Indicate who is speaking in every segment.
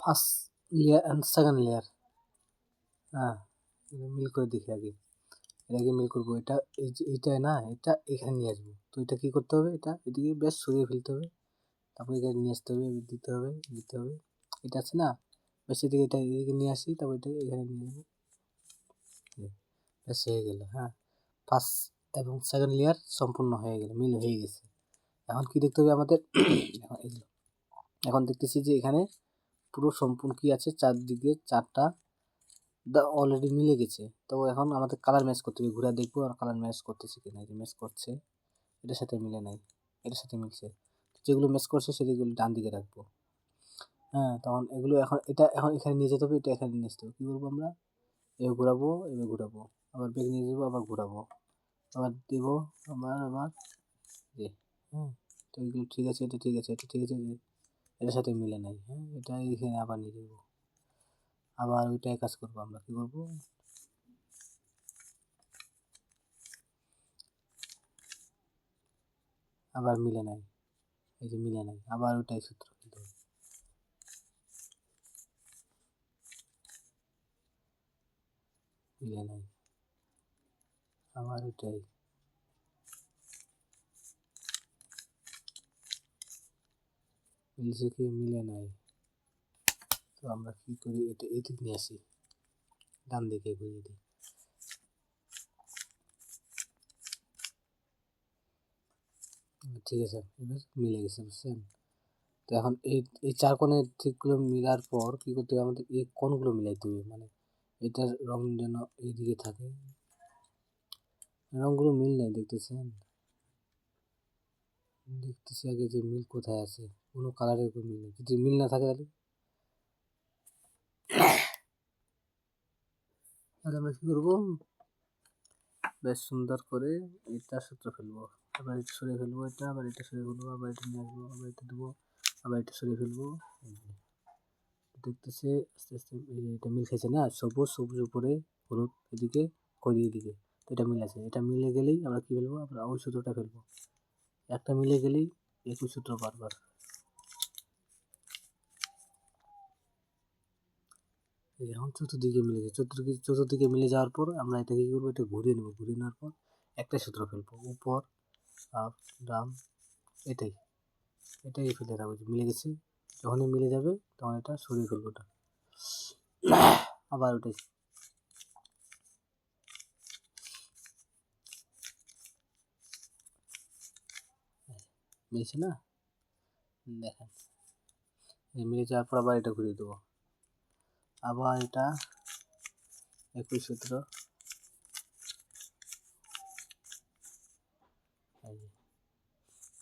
Speaker 1: First layer and second layer. হ্যাঁ, মিল করে দেখি আগে, এটাকে মিল করবো। এটা এই যে এইটা না, এটা এখানে নিয়ে আসবো। তো এটা কী করতে হবে, এটা এদিকে বেশ সরিয়ে ফেলতে হবে, তারপরে এখানে নিয়ে আসতে হবে, দিতে হবে। এটা আছে না, বেশ এদিকে, এটা এদিকে নিয়ে আসি, তারপর এটাকে এখানে নিয়ে যাবো। ব্যাস হয়ে গেল। হ্যাঁ, ফার্স্ট এবং সেকেন্ড লেয়ার সম্পূর্ণ হয়ে গেল, মিল হয়ে গেছে। এখন কি দেখতে হবে আমাদের, এখন দেখতেছি যে এখানে পুরো সম্পূর্ণ কি আছে, চারদিকে চারটা অলরেডি মিলে গেছে। তো এখন আমাদের কালার ম্যাচ করতে হবে, ঘুরে দেখবো আর কালার ম্যাচ করতেছে কিনা। যে ম্যাচ করছে, এটার সাথে মিলে নাই, এটার সাথে মিলছে। যেগুলো ম্যাচ করছে সেগুলো ডান দিকে রাখবো। হ্যাঁ, তখন এগুলো এখন এখন এখানে নিয়ে যেতে হবে, এটা এখানে নিয়ে আসতে হবে। কী করবো আমরা, এবার ঘুরাবো, আবার ব্যাগ নিয়ে যাবো, আবার ঘুরাবো, আবার দেবো, আবার হ্যাঁ। তো এগুলো ঠিক আছে, এটা ঠিক আছে, এটার সাথে মিলে নাই। হ্যাঁ, এটা এখানে আবার নিয়ে যাবো, আবার ওইটাই কাজ করবো। আমরা কী করবো, আবার মিলে নাই, এই যে মিলে নাই, আবার ওইটাই সূত্র ফেলতে হবে। মিলে নাই, আবার ওইটাই, মিলছে কি, মিলে নাই। তো আমরা কী করি, এটা এদিক নিয়ে আসি, ডান দিকে ঘুরিয়ে দিই। ঠিক আছে, এবার মিলে গেছে, বুঝছেন? তো এখন এই চার কোণের দিকগুলো মিলার পর কী করতে হবে, আমাদের এই কোণগুলো মিলাইতে হবে। মানে এটার রং যেন এইদিকে থাকে, রঙগুলো মিল নেই, দেখতেছি আগে যে মিল কোথায় আছে, কোনো কালারের কোনো মিল নেই। যদি মিল না থাকে তাহলে আমরা কী করবো, বেশ সুন্দর করে এটা সূত্র ফেলবো, আবার এটা সরিয়ে ফেলবো, এটা আবার এটা সরিয়ে ফেলবো, আবার এটা নিয়ে আসবো, আবার এটা দেবো, আবার এটা সরিয়ে ফেলবো। দেখতেছে আস্তে আস্তে এটা মিল খাইছে না, সবুজ উপরে, হলুদ এদিকে, খয়েরি এদিকে। তো এটা মিল আছে, এটা মিলে গেলেই আমরা কী ফেলবো, আমরা ওই সূত্রটা ফেলবো। একটা মিলে গেলেই একই সূত্র বারবার। এখন চতুর্দিকে মিলে যায়, চতুর্দিকে মিলে যাওয়ার পর আমরা এটা কী করবো, এটা ঘুরিয়ে নেবো। ঘুরিয়ে নেওয়ার পর একটা সূত্র ফেলবো, উপর আপ ডাউন, এটাই ফেলে রাখবো। যে মিলে গেছে, যখনই মিলে যাবে তখন এটা সরিয়ে ফেলবো, ওটা আবার ওটাই মিলছে না, দেখেন মিলে যাওয়ার পর আবার এটা ঘুরিয়ে দেবো, আবার এটা একই সূত্র,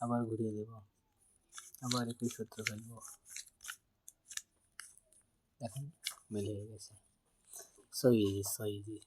Speaker 1: আবার ঘুরিয়ে দেবো, আবার একই সূত্র ফেলবো। এখন মিলে গেছে, সো ইজি।